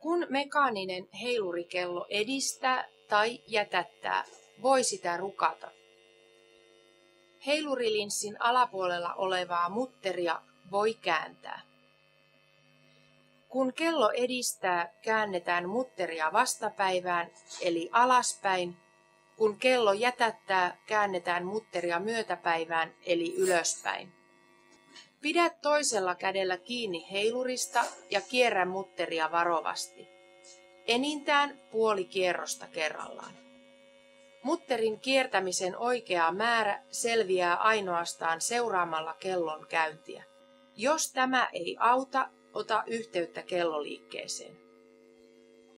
Kun mekaaninen heilurikello edistää tai jätättää, voi sitä rukata. Heilurilinssin alapuolella olevaa mutteria voi kääntää. Kun kello edistää, käännetään mutteria vastapäivään eli alaspäin. Kun kello jätättää, käännetään mutteria myötäpäivään eli ylöspäin. Pidä toisella kädellä kiinni heilurista ja kierrä mutteria varovasti. Enintään puoli kierrosta kerrallaan. Mutterin kiertämisen oikea määrä selviää ainoastaan seuraamalla kellon käyntiä. Jos tämä ei auta, ota yhteyttä kelloliikkeeseen.